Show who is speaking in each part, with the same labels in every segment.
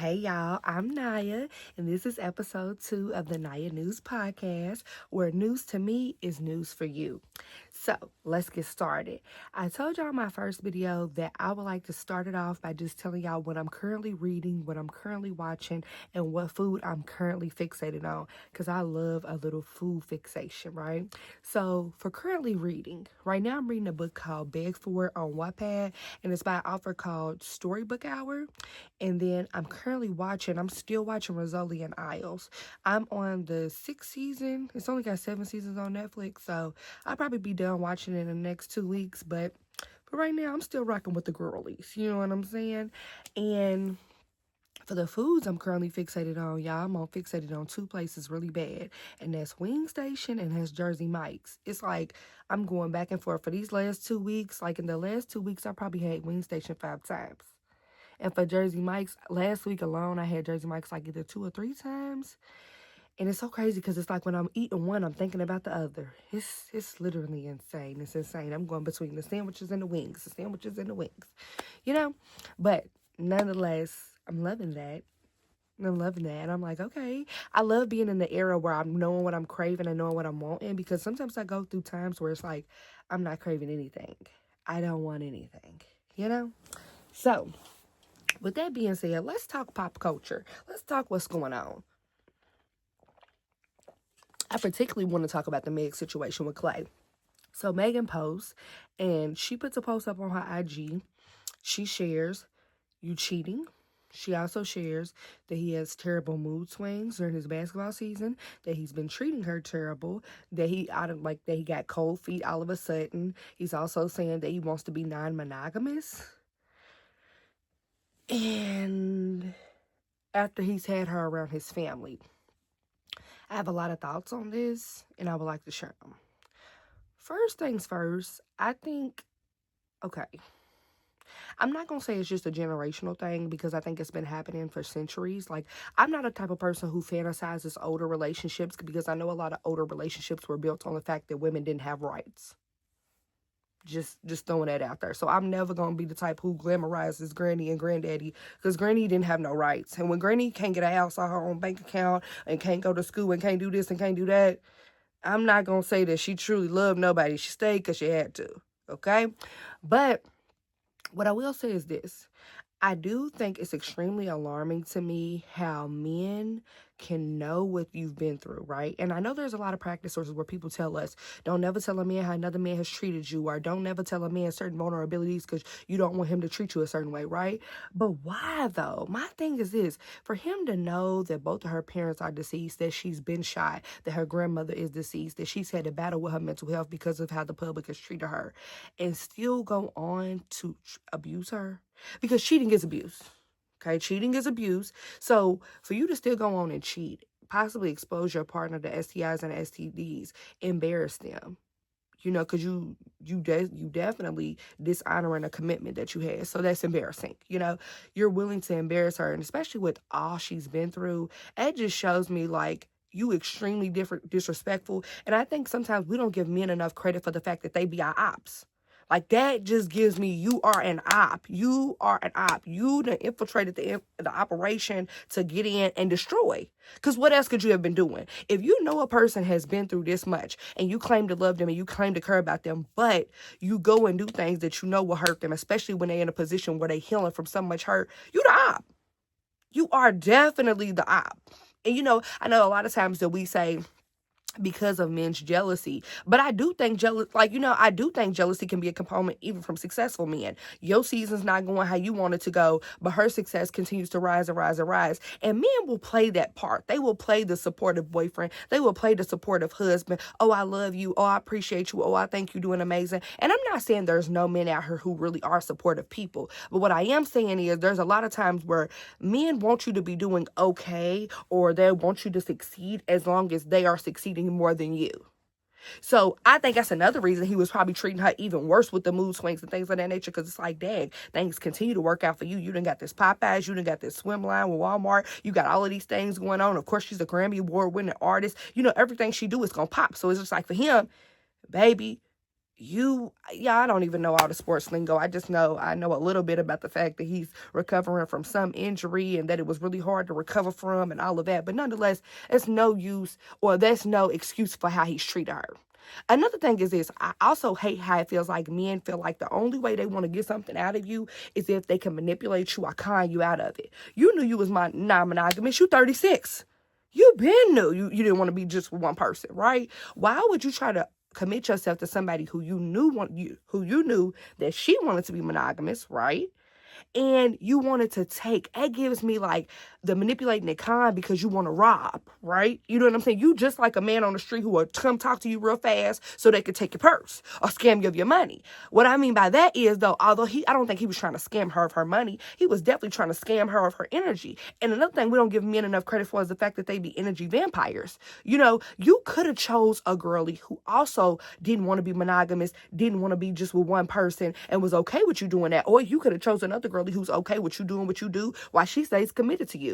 Speaker 1: Hey y'all, I'm Niyah, and this is episode 2 of the Niyah News Podcast, where news to me is news for you. So let's get started. I told y'all in my first video that I would like to start it off by just telling y'all what I'm currently reading, what I'm currently watching, and what food I'm currently fixated on, because I love a little food fixation, right? So for currently reading, right now I'm reading a book called Beg For It on Wattpad, and it's by an author called Storybook Hour. And then I'm still watching Rizzoli and Isles. I'm on the 6th season. It's only got 7 seasons on Netflix, so I'll probably be done watching it in the next 2 weeks. But for right now, I'm still rocking with the girlies. You know what I'm saying? And for the foods I'm currently fixated on, y'all, I'm fixated on 2 places really bad. And that's Wing Station and that's Jersey Mike's. It's like I'm going back and forth for these last 2 weeks. Like in the last 2 weeks, I probably had Wing Station 5 times. And for Jersey Mike's, last week alone, I had Jersey Mike's like either 2 or 3 times. And it's so crazy because it's like when I'm eating one, I'm thinking about the other. It's literally insane. It's insane. I'm going between the sandwiches and the wings. You know? But nonetheless, I'm loving that. I'm like, okay. I love being in the era where I'm knowing what I'm craving and knowing what I'm wanting, because sometimes I go through times where it's like, I'm not craving anything. I don't want anything. You know? So with that being said, let's talk pop culture. Let's talk what's going on. I particularly want to talk about the Meg situation with Clay. So Megan posts, and she puts a post up on her IG. She shares, "You cheating." She also shares that he has terrible mood swings during his basketball season, that he's been treating her terrible, that he got cold feet all of a sudden. He's also saying that he wants to be non-monogamous. And after he's had her around his family. I have a lot of thoughts on this, and I would like to share them. First things first, I think, okay, I'm not going to say it's just a generational thing, because I think it's been happening for centuries. Like, I'm not a type of person who fantasizes older relationships, because I know a lot of older relationships were built on the fact that women didn't have rights. Just throwing that out there. So I'm never going to be the type who glamorizes granny and granddaddy, because granny didn't have no rights. And when granny can't get a house on her own bank account and can't go to school and can't do this and can't do that, I'm not going to say that she truly loved nobody. She stayed because she had to. Okay? But what I will say is this. I do think it's extremely alarming to me how men can know what you've been through, right? And I know there's a lot of practice sources where people tell us, don't never tell a man how another man has treated you, or don't never tell a man certain vulnerabilities because you don't want him to treat you a certain way, right? But why though? My thing is this, for him to know that both of her parents are deceased, that she's been shot, that her grandmother is deceased, that she's had to battle with her mental health because of how the public has treated her, and still go on to abuse her. Because cheating is abuse. Okay, cheating is abuse. So for you to still go on and cheat, possibly expose your partner to STIs and STDs, embarrass them, because you definitely dishonoring a commitment that you had. So that's embarrassing. You're willing to embarrass her, and especially with all she's been through, it just shows me like you extremely disrespectful. And I think sometimes we don't give men enough credit for the fact that they be our ops. Like, that just gives me, you are an op. You are an op. You done infiltrated the operation to get in and destroy. Because what else could you have been doing? If you know a person has been through this much, and you claim to love them and you claim to care about them, but you go and do things that you know will hurt them, especially when they're in a position where they're healing from so much hurt, you the op. You are definitely the op. And I know a lot of times that we say, because of men's jealousy. But I do think jealousy can be a component even from successful men. Your season's not going how you want it to go, but her success continues to rise and rise and rise. And men will play that part. They will play the supportive boyfriend. They will play the supportive husband. Oh, I love you. Oh, I appreciate you. Oh, I think you're doing amazing. And I'm not saying there's no men out here who really are supportive people. But what I am saying is there's a lot of times where men want you to be doing okay, or they want you to succeed as long as they are succeeding more than you. So I think that's another reason he was probably treating her even worse with the mood swings and things of that nature, because it's like, dang, things continue to work out for you. You done got this Popeyes, you done got this swim line with Walmart, you got all of these things going on. Of course, she's a Grammy Award winning artist. Everything she do is gonna pop. So it's just like, for him, baby, I don't even know all the sports lingo. I know a little bit about the fact that he's recovering from some injury and that it was really hard to recover from and all of that. But nonetheless, it's no use or there's no excuse for how he's treated her. Another thing is this, I also hate how it feels like men feel like the only way they want to get something out of you is if they can manipulate you or con you out of it. You knew you was non-monogamous. You 36. You been knew you didn't want to be just with one person, right? Why would you try to commit yourself to somebody who you knew that she wanted to be monogamous, right? And you wanted to take. It gives me like the manipulating the con because you want to rob, right? You know what I'm saying? You just like a man on the street who will come talk to you real fast so they could take your purse or scam you of your money. What I mean by that is, though, although I don't think he was trying to scam her of her money, he was definitely trying to scam her of her energy. And another thing we don't give men enough credit for is the fact that they be energy vampires. You know, you could have chose a girly who also didn't want to be monogamous, didn't want to be just with one person, and was okay with you doing that. Or you could have chosen another girly who's okay with you doing what you do while she stays committed to you.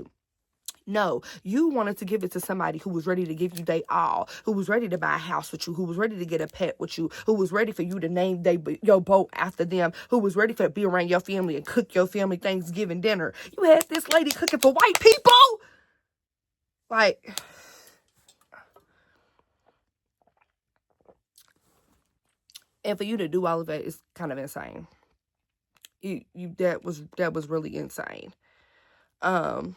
Speaker 1: No, you wanted to give it to somebody who was ready to give you their all, who was ready to buy a house with you, who was ready to get a pet with you, who was ready for you to name your boat after them, who was ready to be around your family and cook your family Thanksgiving dinner. You had this lady cooking for white people? Like, and for you to do all of that is kind of insane. That was really insane. And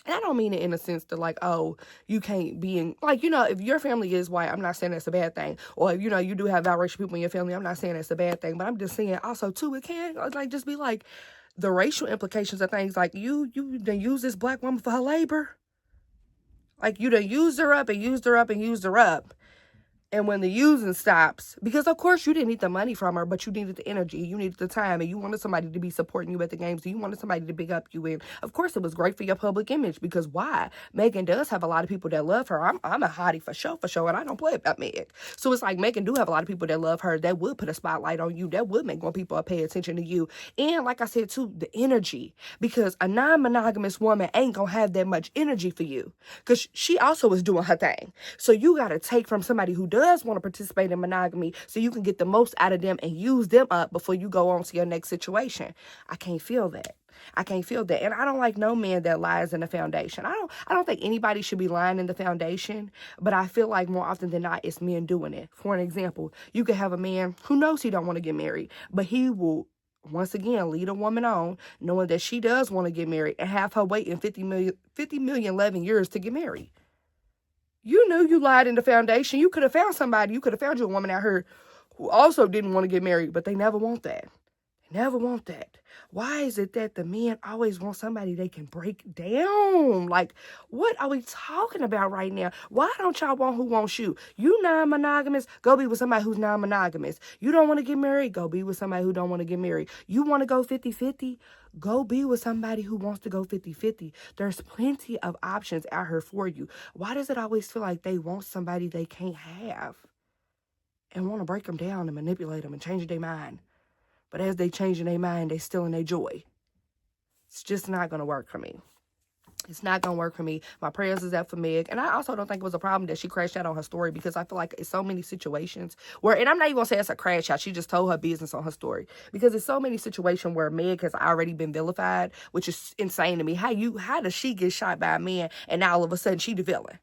Speaker 1: I don't mean it in a sense that like, oh, you can't be in, like, you know, if your family is white, I'm not saying that's a bad thing. Or if, you know, you do have biracial people in your family, I'm not saying that's a bad thing. But I'm just saying also, too, it can, like, just be like the racial implications of things. Like, you done use this black woman for her labor. Like, you done used her up and used her up and used her up. And when the using stops, because of course you didn't need the money from her, but you needed the energy, you needed the time, and you wanted somebody to be supporting you at the games, and you wanted somebody to big up you. And of course it was great for your public image, because why? Megan does have a lot of people that love her. I'm a hottie for sure, and I don't play about Meg. So it's like Megan do have a lot of people that love her, that would put a spotlight on you, that would make more people pay attention to you. And like I said too, the energy, because a non-monogamous woman ain't gonna have that much energy for you, because she also is doing her thing. So you gotta take from somebody who does want to participate in monogamy so you can get the most out of them and use them up before you go on to your next situation. I can't feel that. And I don't like no man that lies in the foundation. I don't think anybody should be lying in the foundation, but I feel like more often than not, it's men doing it. For an example, you could have a man who knows he don't want to get married, but he will once again lead a woman on knowing that she does want to get married and have her waiting 50 million 11 years to get married. You knew you lied in the foundation. You could have found somebody. You could have found you a woman out here who also didn't want to get married, but they never want that. Why is it that the men always want somebody they can break down? Like, what are we talking about right now? Why don't y'all want who wants you? You non-monogamous, go be with somebody who's non-monogamous. You don't want to get married, go be with somebody who don't want to get married. You want to go 50-50? Go be with somebody who wants to go 50-50. There's plenty of options out here for you. Why does it always feel like they want somebody they can't have and want to break them down and manipulate them and change their mind? But as they changing their mind, they still in their joy. It's just not going to work for me. It's not going to work for me. My prayers is out for Meg. And I also don't think it was a problem that she crashed out on her story, because I feel like it's so many situations where, and I'm not even going to say it's a crash out. She just told her business on her story, because it's so many situations where Meg has already been vilified, which is insane to me. How does she get shot by a man and now all of a sudden she the villain?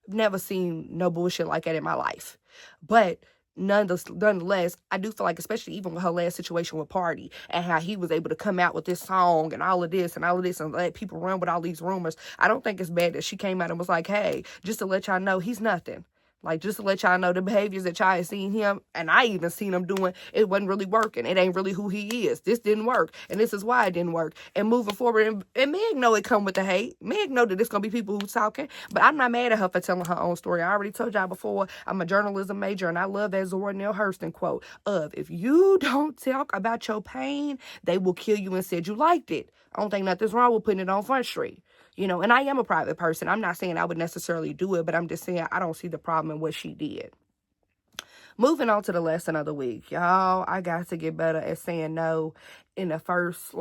Speaker 1: I've never seen no bullshit like that in my life. But nonetheless, I do feel like, especially even with her last situation with Party and how he was able to come out with this song and all of this and let people run with all these rumors, I don't think it's bad that she came out and was like, hey, just to let y'all know, he's nothing. Like, just to let y'all know the behaviors that y'all had seen him, and I even seen him doing, it wasn't really working. It ain't really who he is. This didn't work, and this is why it didn't work. And moving forward, and Meg know it come with the hate. Meg know that it's going to be people who talking, but I'm not mad at her for telling her own story. I already told y'all before, I'm a journalism major, and I love that Zora Neale Hurston quote of, if you don't talk about your pain, they will kill you and said you liked it. I don't think nothing's wrong with putting it on Front Street. You know, and I am a private person. I'm not saying I would necessarily do it, but I'm just saying I don't see the problem in what she did. Moving on to the lesson of the week. Y'all, I got to get better at saying no in the first,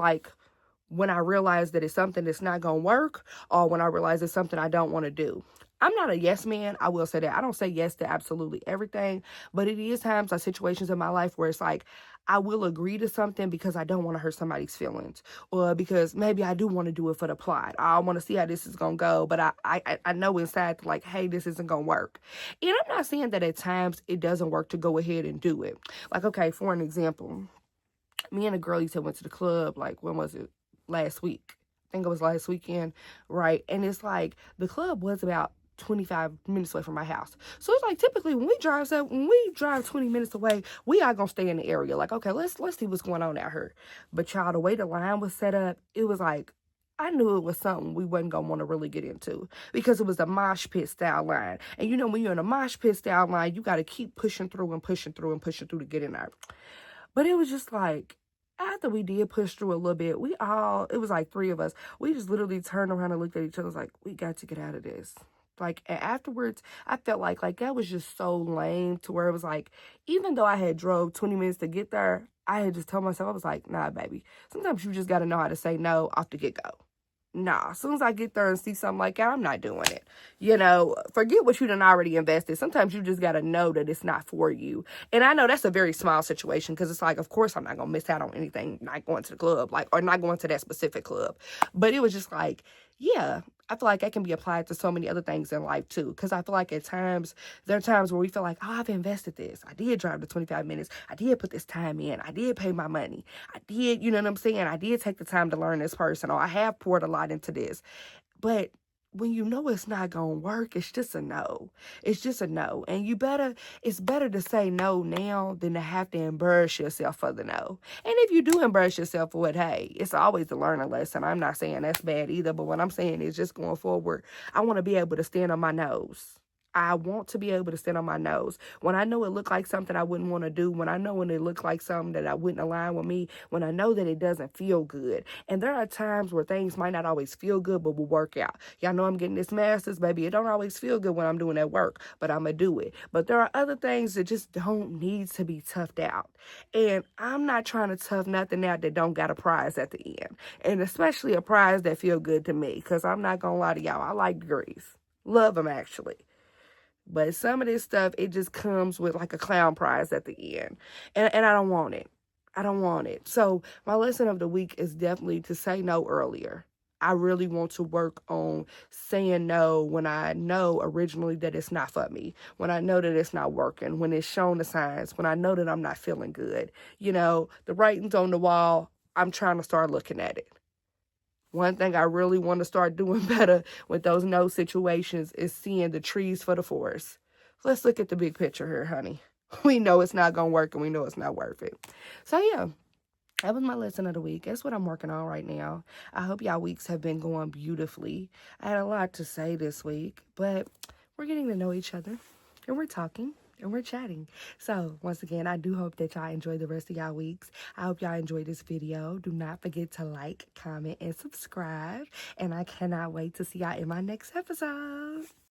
Speaker 1: when I realize that it's something that's not going to work, or when I realize it's something I don't want to do. I'm not a yes man. I will say that. I don't say yes to absolutely everything, but it is times like situations in my life where it's like, I will agree to something because I don't want to hurt somebody's feelings, or because maybe I do want to do it for the plot. I want to see how this is going to go, but I know inside, like, hey, this isn't going to work. And I'm not saying that at times it doesn't work to go ahead and do it. Like, okay, for an example, me and a girl used to went to the club, like, when was it? Last week. I think it was last weekend, right? And it's like, the club was about 25 minutes away from my house. So it's like, typically when we drive 20 minutes away, we are gonna stay in the area. Like, okay, let's see what's going on out here. But y'all, the way the line was set up, it was like, I knew it was something we wasn't gonna want to really get into, because it was a mosh pit style line. And you know, when you're in a mosh pit style line, you gotta keep pushing through and pushing through and pushing through to get in there. But it was just like, after we did push through a little bit, it was like three of us, we just literally turned around and looked at each other like, we got to get out of this. Like, and afterwards, I felt like that was just so lame, to where it was like, even though I had drove 20 minutes to get there, I had just told myself, I was like, nah, baby, sometimes you just got to know how to say no off the get-go. Nah, as soon as I get there and see something like that, I'm not doing it. You know, forget what you done already invested. Sometimes you just got to know that it's not for you. And I know that's a very small situation, because it's like, of course, I'm not going to miss out on anything, not going to the club, like, or not going to that specific club. But it was just like, yeah, I feel like that can be applied to so many other things in life too. Because I feel like at times, there are times where we feel like, oh, I've invested this. I did drive the 25 minutes. I did put this time in. I did pay my money. I did, you know what I'm saying? I did take the time to learn this person, or I have poured a lot into this. But when you know it's not going to work, it's just a no. It's just a no. And it's better to say no now than to have to embarrass yourself for the no. And if you do embarrass yourself for it, hey, it's always a learning lesson. I'm not saying that's bad either, but what I'm saying is, just going forward, I want to be able to stand on my nose. I want to be able to stand on my nose. When I know it looked like something I wouldn't want to do, when I know when it looks like something that I wouldn't align with me, when I know that it doesn't feel good. And there are times where things might not always feel good, but will work out. Y'all know I'm getting this master's, baby. It don't always feel good when I'm doing that work, but I'm going to do it. But there are other things that just don't need to be toughed out. And I'm not trying to tough nothing out that don't got a prize at the end. And especially a prize that feel good to me, because I'm not going to lie to y'all. I like degrees. Love them, actually. But some of this stuff, it just comes with like a clown prize at the end. And I don't want it. I don't want it. So my lesson of the week is definitely to say no earlier. I really want to work on saying no when I know originally that it's not for me, when I know that it's not working, when it's shown the signs, when I know that I'm not feeling good. You know, the writing's on the wall. I'm trying to start looking at it. One thing I really want to start doing better with those no situations is seeing the trees for the forest. Let's look at the big picture here, honey. We know it's not going to work, and we know it's not worth it. So, yeah, that was my lesson of the week. That's what I'm working on right now. I hope y'all weeks have been going beautifully. I had a lot to say this week, but we're getting to know each other, and we're talking. And we're chatting. So, once again, I do hope that y'all enjoy the rest of y'all weeks. I hope y'all enjoy this video. Do not forget to like, comment, and subscribe. And I cannot wait to see y'all in my next episode.